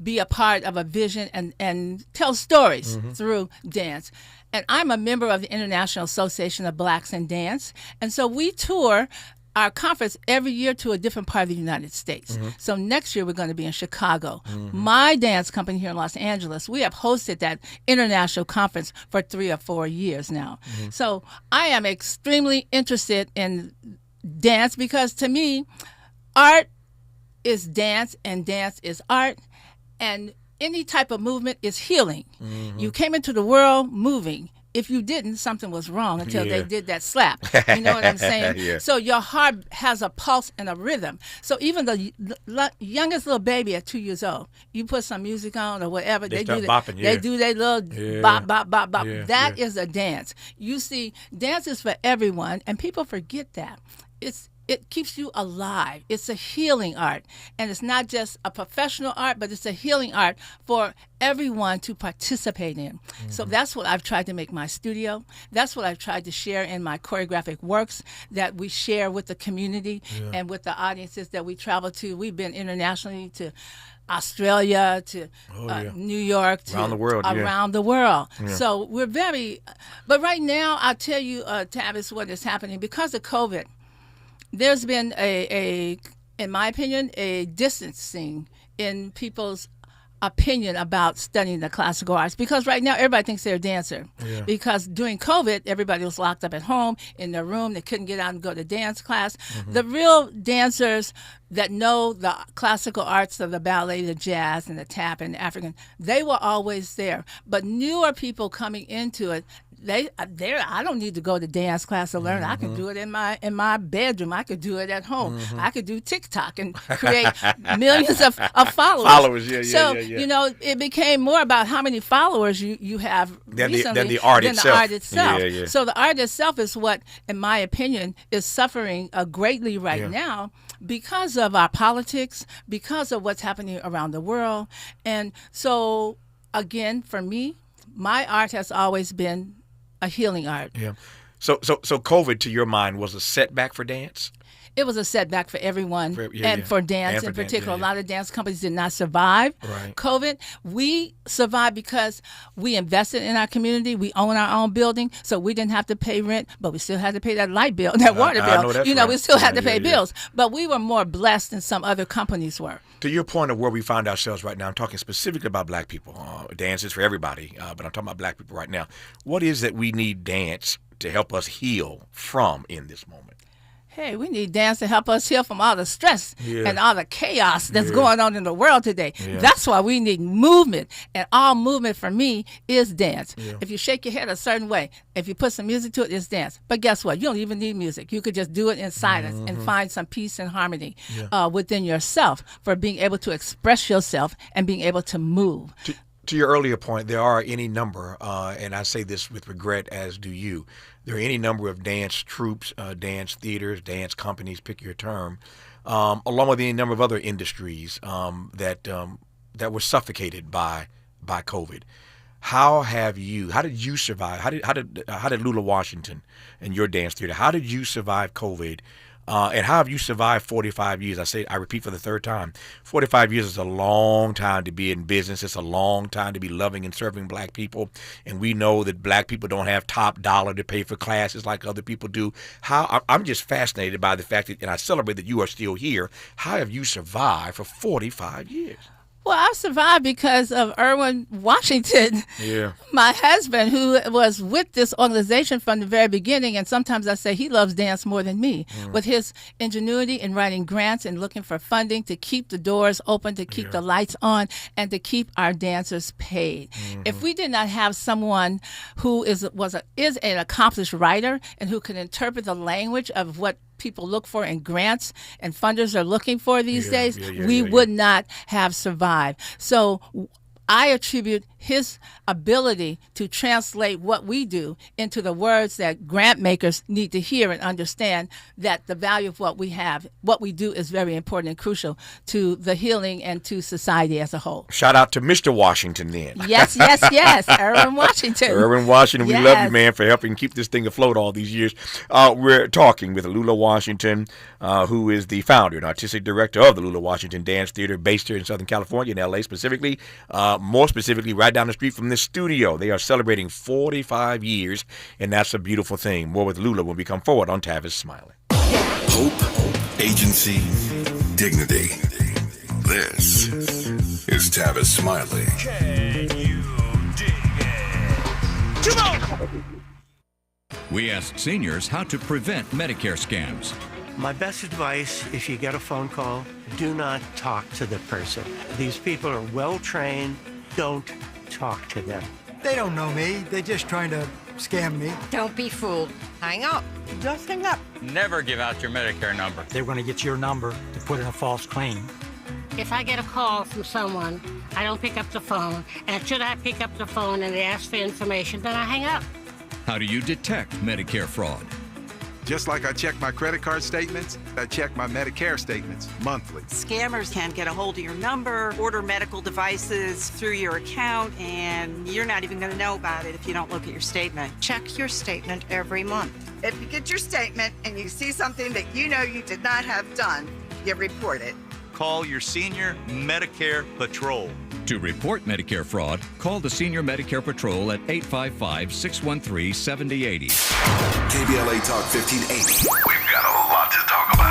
be a part of a vision and tell stories through dance. And I'm a member of the International Association of Blacks in Dance, and so we tour our conference every year to a different part of the United States. So next year we're going to be in Chicago. My dance company here in Los Angeles, we have hosted that international conference for 3 or 4 years now. So I am extremely interested in dance because to me, art is dance, and dance is art, and any type of movement is healing. You came into the world moving. If you didn't, something was wrong until they did that slap. You know what I'm saying? Yeah. So your heart has a pulse and a rhythm. So even the youngest little baby at 2 years old, you put some music on or whatever, They start bopping, they do their little bop, bop, bop, bop. Yeah, That is a dance. You see, dance is for everyone, and people forget that. It keeps you alive. It's a healing art. And it's not just a professional art, but it's a healing art for everyone to participate in. So that's what I've tried to make my studio. That's what I've tried to share in my choreographic works that we share with the community and with the audiences that we travel to. We've been internationally to Australia, to New York, to around the world. Around the world. Yeah. So we're but right now, I'll tell you, Tavis, what is happening. Because of COVID, there's been in my opinion, a distancing in people's opinion about studying the classical arts, because right now everybody thinks they're a dancer. Because during COVID, everybody was locked up at home in their room. They couldn't get out and go to dance class. The real dancers that know the classical arts of the ballet, the jazz, and the tap, and the African, they were always there. But newer people coming into it, I don't need to go to dance class to learn. I can do it in my bedroom. I could do it at home. I could do TikTok and create millions of followers. So you know, it became more about how many followers you have than recently the art than itself. The art itself. Yeah. So the art itself is what, in my opinion, is suffering greatly right now because of our politics, because of what's happening around the world. And so, again, for me, my art has always been a healing art. Yeah. So COVID, to your mind, was a setback for dance? It was a setback for everyone, and for dance in particular. A lot of dance companies did not survive COVID. We survived because we invested in our community. We own our own building, so we didn't have to pay rent, but we still had to pay that light bill, that water bill. You know, we still had to pay bills. But we were more blessed than some other companies were. To your point of where we find ourselves right now, I'm talking specifically about black people. Dance is for everybody, but I'm talking about black people right now. What is that we need dance to help us heal from in this moment? Hey, we need dance to help us heal from all the stress and all the chaos that's going on in the world today. That's why we need movement. And all movement for me is dance. If you shake your head a certain way, if you put some music to it, it's dance. But guess what? You don't even need music. You could just do it in silence and find some peace and harmony within yourself for being able to express yourself and being able to move. To your earlier point, there are any number, and I say this with regret, as do you, there are any number of dance troupes, dance theaters, dance companies, pick your term, along with any number of other industries that were suffocated by COVID. How did you survive? How did Lula Washington and your dance theater, how did you survive COVID? And how have you survived 45 years? I repeat for the third time, 45 years is a long time to be in business. It's a long time to be loving and serving black people. And we know that black people don't have top dollar to pay for classes like other people do. I'm just fascinated by the fact that, and I celebrate that you are still here. How have you survived for 45 years? Well, I survived because of Erwin Washington, my husband, who was with this organization from the very beginning. And sometimes I say he loves dance more than me, with his ingenuity in writing grants and looking for funding to keep the doors open, to keep the lights on, and to keep our dancers paid. If we did not have someone who is an accomplished writer and who can interpret the language of what people look for in grants and funders are looking for these days, we would not have survived. So I attribute his ability to translate what we do into the words that grant makers need to hear and understand that the value of what we have, what we do, is very important and crucial to the healing and to society as a whole. Shout out to Mr. Washington then. Yes, Erwin Washington. Erwin Washington, we love you, man, for helping keep this thing afloat all these years. We're talking with Lula Washington, who is the founder and artistic director of the Lula Washington Dance Theatre, based here in Southern California, in L.A. specifically, more specifically right down the street from this studio. They are celebrating 45 years, and that's a beautiful thing. More with Lula when we come forward on Tavis Smiley. Hope, agency, dignity. This is Tavis Smiley. Can you dig it? Come on! We asked seniors how to prevent Medicare scams. My best advice, if you get a phone call, do not talk to the person. These people are well trained. Don't talk to them. They don't know me. They're just trying to scam me. Don't be fooled. Hang up. Just hang up. Never give out your Medicare number. They're going to get your number to put in a false claim. If I get a call from someone, I don't pick up the phone. And should I pick up the phone and they ask for information, then I hang up. How do you detect Medicare fraud? Just like I check my credit card statements, I check my Medicare statements monthly. Scammers can get a hold of your number, order medical devices through your account, and you're not even going to know about it if you don't look at your statement. Check your statement every month. If you get your statement and you see something that you know you did not have done, you report it. Call your senior Medicare Patrol. To report Medicare fraud, call the Senior Medicare Patrol at 855-613-7080. KBLA Talk 1580. We've got a lot to talk about.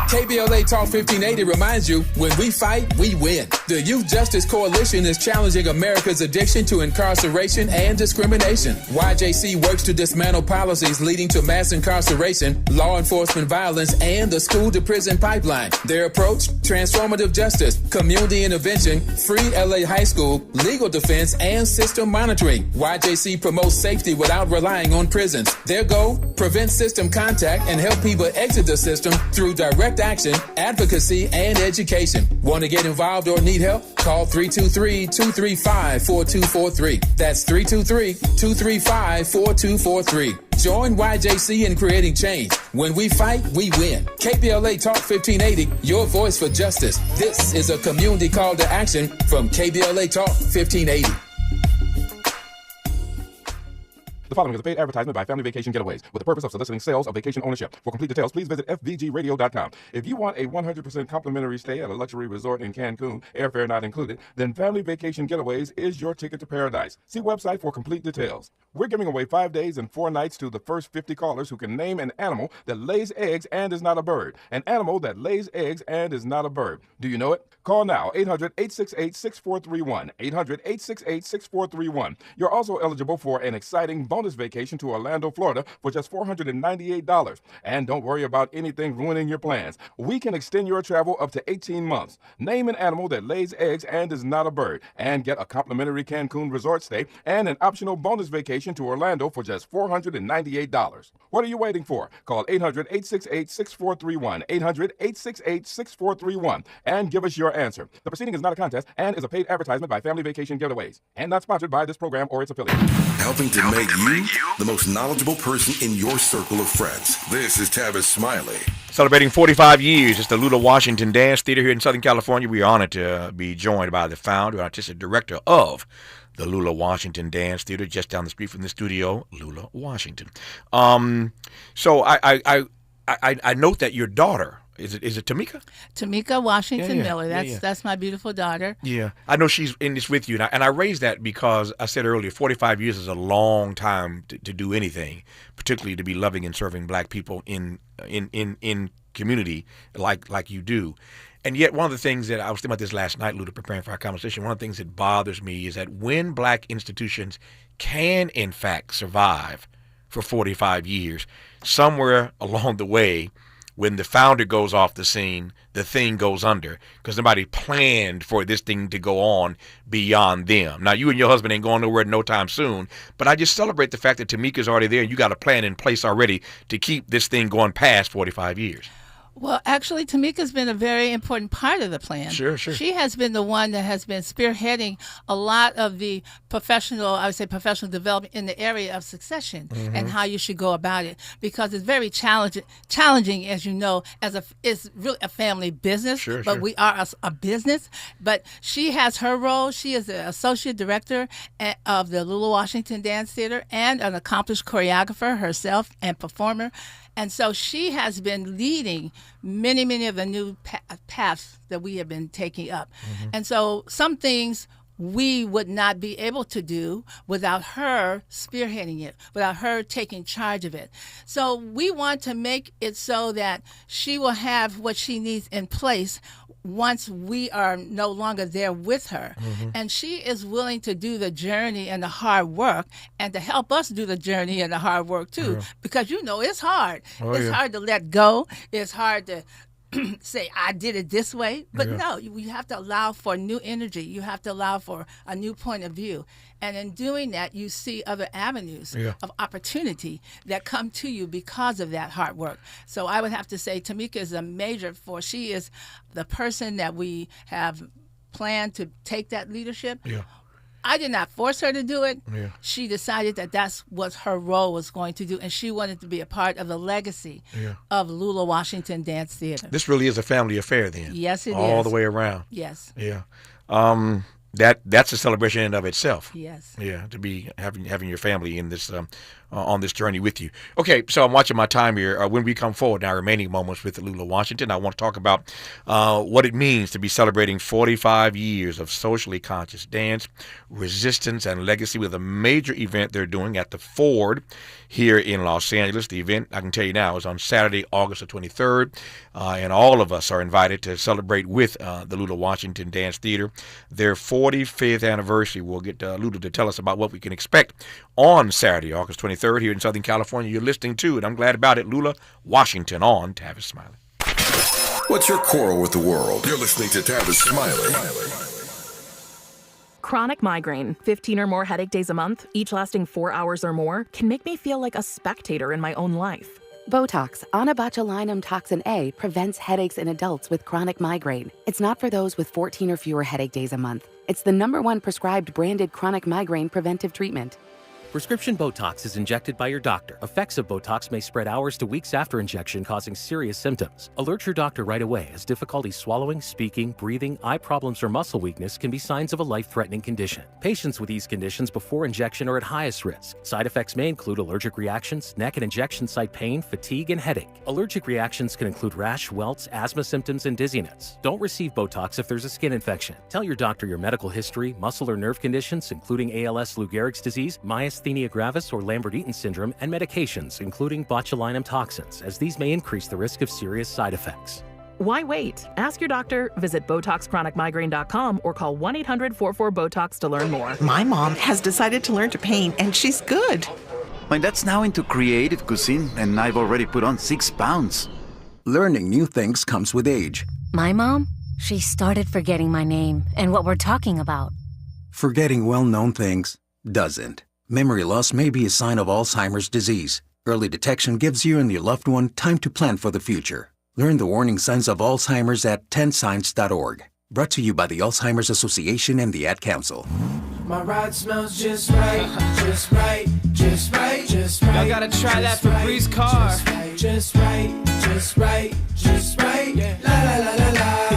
KBLA Talk 1580 reminds you, when we fight, we win. The Youth Justice Coalition is challenging America's addiction to incarceration and discrimination. YJC works to dismantle policies leading to mass incarceration, law enforcement violence, and the school-to-prison pipeline. Their approach, transformative justice, community intervention, free LA high school, legal defense, and system monitoring. YJC promotes safety without relying on prisons. Their goal, prevent system contact and help people exit the system through direct action, advocacy, and education. Want to get involved or need help? Call 323-235-4243. That's 323-235-4243. Join YJC in creating change. When we fight, we win. KBLA Talk 1580, your voice for justice. This is a community call to action from KBLA Talk 1580. The following is a paid advertisement by Family Vacation Getaways with the purpose of soliciting sales of vacation ownership. For complete details, please visit fvgradio.com. If you want a 100% complimentary stay at a luxury resort in Cancun, airfare not included, then Family Vacation Getaways is your ticket to paradise. See website for complete details. We're giving away 5 days and 4 nights to the first 50 callers who can name an animal that lays eggs and is not a bird. An animal that lays eggs and is not a bird. Do you know it? Call now, 800-868-6431, 800-868-6431. You're also eligible for an exciting bonus vacation to Orlando, Florida for just $498. And don't worry about anything ruining your plans. We can extend your travel up to 18 months. Name an animal that lays eggs and is not a bird, and get a complimentary Cancun resort stay and an optional bonus vacation to Orlando for just $498. What are you waiting for? Call 800-868-6431, 800-868-6431, and give us your answer. The proceeding is not a contest and is a paid advertisement by Family Vacation Getaways and not sponsored by this program or its affiliates. Helping to make you the most knowledgeable person in your circle of friends. This is Tavis Smiley. Celebrating 45 years, it's the Lula Washington Dance Theatre here in Southern California. We are honored to be joined by the founder and artistic director of the Lula Washington Dance Theatre, just down the street from the studio, Lula Washington. So I note that your daughter, is it Tamika? Tamika Washington Miller. Yeah. That's my beautiful daughter. Yeah, I know she's in this with you, and I raised that because I said earlier, 45 years is a long time to do anything, particularly to be loving and serving Black people in community like you do. And yet, one of the things that I was thinking about this last night, Luda, preparing for our conversation, one of the things that bothers me is that when Black institutions can, in fact, survive for 45 years, somewhere along the way, when the founder goes off the scene, the thing goes under because nobody planned for this thing to go on beyond them. Now, you and your husband ain't going nowhere no time soon, but I just celebrate the fact that Tamika's already there and you got a plan in place already to keep this thing going past 45 years. Well, actually, Tamika's been a very important part of the plan. Sure. She has been the one that has been spearheading a lot of the professional development in the area of succession and how you should go about it, because it's very challenging, as you know, it's really a family business, but we are a business. But she has her role. She is the associate director of the Lula Washington Dance Theatre and an accomplished choreographer herself and performer. And so she has been leading many of the new paths that we have been taking up. And so some things we would not be able to do without her spearheading it, without her taking charge of it. So we want to make it so that she will have what she needs in place once we are no longer there with her. And she is willing to do the journey and the hard work and to help us do the journey and the hard work too. Because it's hard. It's hard to let go. It's hard to say, I did it this way. But no, you have to allow for new energy. You have to allow for a new point of view. And in doing that, you see other avenues of opportunity that come to you because of that hard work. So I would have to say Tamika is a major force. She is the person that we have planned to take that leadership. I did not force her to do it. She decided that that's what her role was going to do, and she wanted to be a part of the legacy of Lula Washington Dance Theatre. This really is a family affair then. Yes, it is. All the way around. Yes. Yeah. That's a celebration in and of itself. Yes. Yeah, to be having your family in this on this journey with you. Okay, so I'm watching my time here. When we come forward in our remaining moments with Lula Washington, I want to talk about what it means to be celebrating 45 years of socially conscious dance, resistance, and legacy with a major event they're doing at the Ford here in Los Angeles. The event, I can tell you now, is on Saturday, August the 23rd, and all of us are invited to celebrate with the Lula Washington Dance Theatre their 45th anniversary. We'll get Lula to tell us about what we can expect on Saturday, August 23rd, here in Southern California. You're listening to it. I'm glad about it. Lula Washington on Tavis Smiley. What's your quarrel with the world? You're listening to Tavis Smiley. Chronic migraine, 15 or more headache days a month, each lasting 4 hours or more, can make me feel like a spectator in my own life. Botox, onabotulinum toxin A, prevents headaches in adults with chronic migraine. It's not for those with 14 or fewer headache days a month. It's the #1 prescribed branded chronic migraine preventive treatment. Prescription Botox is injected by your doctor. Effects of Botox may spread hours to weeks after injection, causing serious symptoms. Alert your doctor right away, as difficulty swallowing, speaking, breathing, eye problems, or muscle weakness can be signs of a life-threatening condition. Patients with these conditions before injection are at highest risk. Side effects may include allergic reactions, neck and injection site pain, fatigue, and headache. Allergic reactions can include rash, welts, asthma symptoms, and dizziness. Don't receive Botox if there's a skin infection. Tell your doctor your medical history, muscle or nerve conditions, including ALS, Lou Gehrig's disease, myasthenia gravis or Lambert-Eaton syndrome, and medications, including botulinum toxins, as these may increase the risk of serious side effects. Why wait? Ask your doctor, visit BotoxChronicMigraine.com, or call 1-800-44-BOTOX to learn more. My mom has decided to learn to paint, and she's good. My dad's now into creative cuisine, and I've already put on 6 pounds. Learning new things comes with age. My mom? She started forgetting my name and what we're talking about. Forgetting well-known things doesn't. Memory loss may be a sign of Alzheimer's disease. Early detection gives you and your loved one time to plan for the future. Learn the warning signs of Alzheimer's at 10signs.org. Brought to you by the Alzheimer's Association and the Ad Council. My ride smells just right, just right, just right, just right. Y'all gotta try that Febreze car. Just right, just right, just right. Yeah. La la la la la.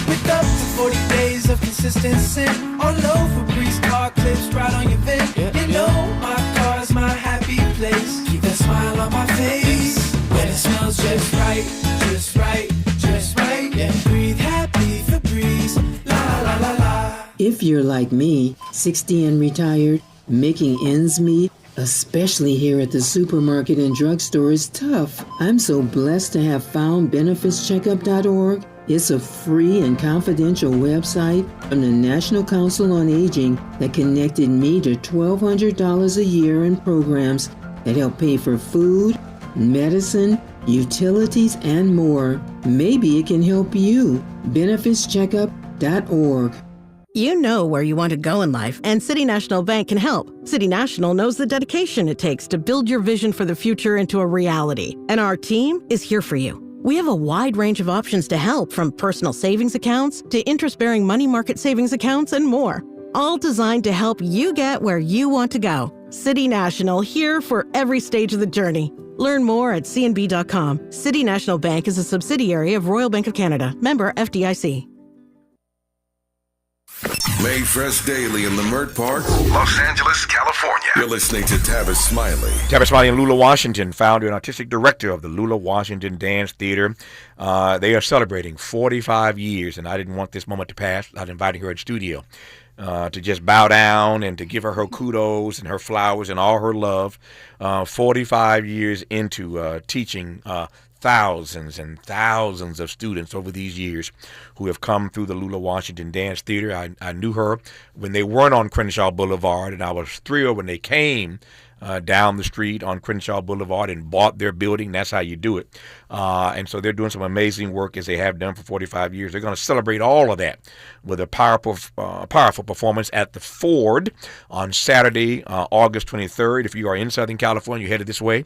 With up to 40 days of consistency, all over Febreze car clips right on your vent. You know my car's my happy place. Keep that smile on my face when it smells just right, just right, just right. Yeah. Breathe happy Febreze. La la la la. If you're like me, 60 and retired, making ends meet, especially here at the supermarket and drugstore, is tough. I'm so blessed to have found BenefitsCheckup.org. It's a free and confidential website from the National Council on Aging that connected me to $1,200 a year in programs that help pay for food, medicine, utilities, and more. Maybe it can help you. BenefitsCheckup.org. You know where you want to go in life, and City National Bank can help. City National knows the dedication it takes to build your vision for the future into a reality, and our team is here for you. We have a wide range of options to help, from personal savings accounts to interest-bearing money market savings accounts and more, all designed to help you get where you want to go. City National, here for every stage of the journey. Learn more at cnb.com. City National Bank is a subsidiary of Royal Bank of Canada, member FDIC. Made fresh daily in the Mert Park, Los Angeles, California. You're listening to Tavis Smiley. Tavis Smiley and Lula Washington, founder and artistic director of the Lula Washington Dance Theatre. They are celebrating 45 years, and I didn't want this moment to pass. I was inviting her in studio to just bow down and to give her kudos and her flowers and all her love. 45 years into teaching thousands and thousands of students over these years who have come through the Lula Washington Dance Theatre. I knew her when they weren't on Crenshaw Boulevard, and I was thrilled when they came down the street on Crenshaw Boulevard and bought their building. That's how you do it. And so they're doing some amazing work, as they have done for 45 years. They're going to celebrate all of that with a powerful performance at the Ford on Saturday, August 23rd. If you are in Southern California, you're headed this way,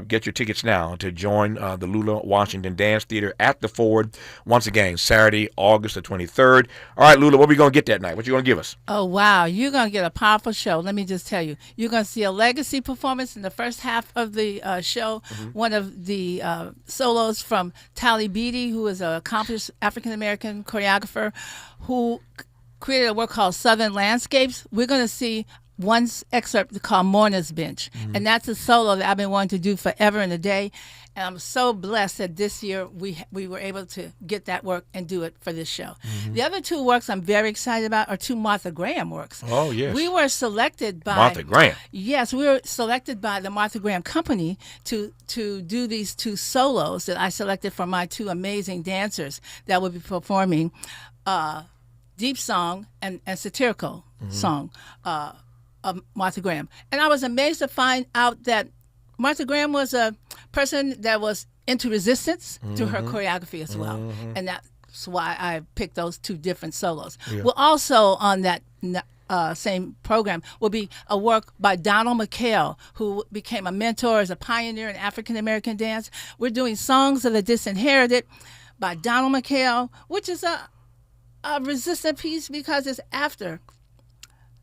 get your tickets now to join the Lula Washington Dance Theatre at the Ford. Once again, Saturday, August the 23rd. All right, Lula, what are we going to get that night? What you going to give us? Oh, wow. You're going to get a powerful show. Let me just tell you. You're going to see a legacy performance in the first half of the show. Mm-hmm. One of the solos from Tally Beatty, who is an accomplished African-American choreographer who created a work called Southern Landscapes. We're going to see one excerpt called Mourner's Bench. Mm-hmm. And that's a solo that I've been wanting to do forever and a day. And I'm so blessed that this year we were able to get that work and do it for this show. Mm-hmm. The other two works I'm very excited about are two Martha Graham works. Oh, yes. We were selected by Martha Graham. Yes, we were selected by the Martha Graham Company to do these two solos that I selected for my two amazing dancers that will be performing deep song and satirical song of Martha Graham. And I was amazed to find out that Martha Graham was a person that was into resistance to her choreography as well. And that's why I picked those two different solos. Yeah. Well, also on that same program will be a work by Donald McHale, who became a mentor as a pioneer in African-American dance. We're doing Songs of the Disinherited by Donald McHale, which is a resistant piece because it's after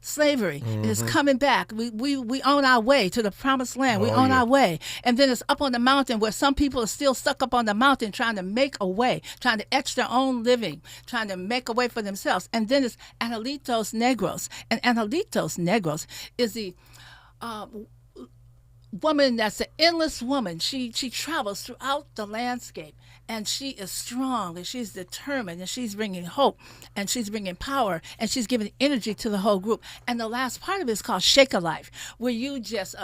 slavery. Is coming back. We on our way to the promised land. We on our way. And then it's up on the mountain where some people are still stuck up on the mountain trying to make a way, trying to etch their own living, trying to make a way for themselves. And then it's Anhelitos Negros. And Anhelitos Negros is the woman that's an endless woman. She travels throughout the landscape, and she is strong, and she's determined, and she's bringing hope, and she's bringing power, and she's giving energy to the whole group. And the last part of it is called Shake a Life, where you just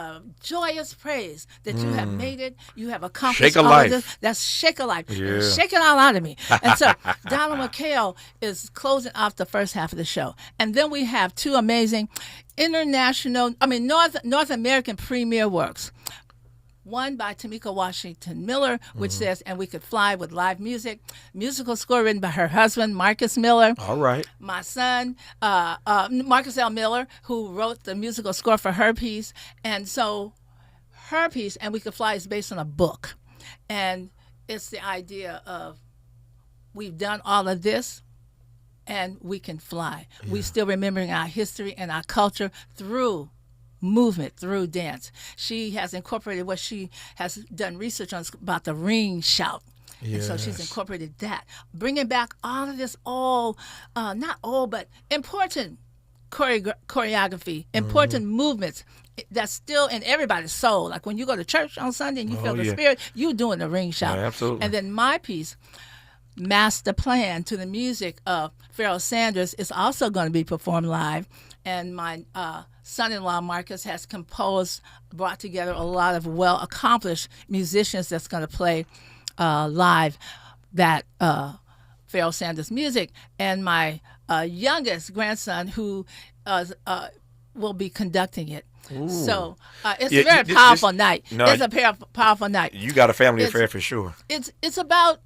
joyous praise that you have made it, you have accomplished Shake a all life. of this. That's Shake a Life. Yeah. Shake it all out of me. And so Donald McHale is closing off the first half of the show. And then we have two amazing North American premier works. One by Tamika Washington Miller, which says, "And We Could Fly" with live music. Musical score written by her husband, Marcus Miller. All right. My son, Marcus L. Miller, who wrote the musical score for her piece. And so her piece, "And We Could Fly," is based on a book. And it's the idea of we've done all of this, and we can fly. Yeah. We still remembering our history and our culture through movement, through dance. She has incorporated what she has done research on about the ring shout. Yes. And so she's incorporated that, bringing back all of this not old, but important choreography, important movements that's still in everybody's soul. Like when you go to church on Sunday and you feel the spirit, you doing the ring shout. Yeah, absolutely. And then my piece, Master Plan, to the music of Pharoah Sanders, is also going to be performed live. And my son-in-law, Marcus, has brought together a lot of well-accomplished musicians that's going to play live that Pharoah Sanders music. And my youngest grandson, who will be conducting it. Ooh. So it's a very powerful night. It's a powerful night. You got a family affair for sure. It's about,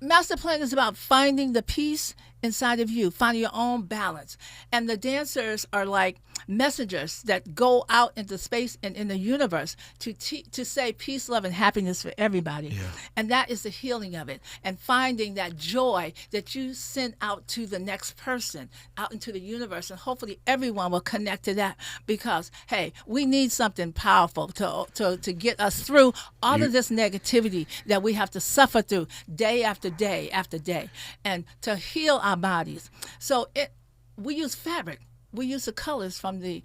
Master Plan is about finding the peace inside of you, finding your own balance. And the dancers are like messengers that go out into space and in the universe to say peace, love, and happiness for everybody. Yeah. And that is the healing of it. And finding that joy that you send out to the next person, out into the universe. And hopefully everyone will connect to that, because, hey, we need something powerful to get us through all of this negativity that we have to suffer through day after day after day, and to heal our bodies. So we use fabric. We use the colors from the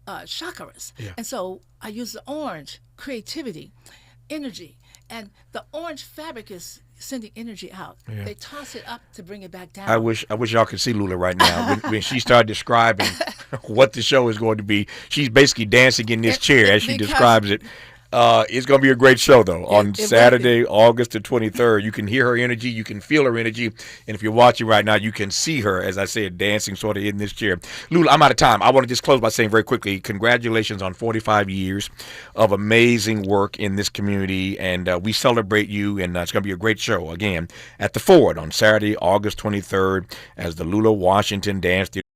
chakras. Yeah. And so I use the orange, creativity, energy. And the orange fabric is sending energy out. Yeah. They toss it up to bring it back down. I wish y'all could see Lula right now. When she started describing what the show is going to be, she's basically dancing in this chair as she describes it. It's going to be a great show, though, on Saturday, August the 23rd. You can hear her energy. You can feel her energy. And if you're watching right now, you can see her, as I said, dancing sort of in this chair. Lula, I'm out of time. I want to just close by saying very quickly, congratulations on 45 years of amazing work in this community. And we celebrate you. And it's going to be a great show, again, at the Ford on Saturday, August 23rd, as the Lula Washington Dance Theatre.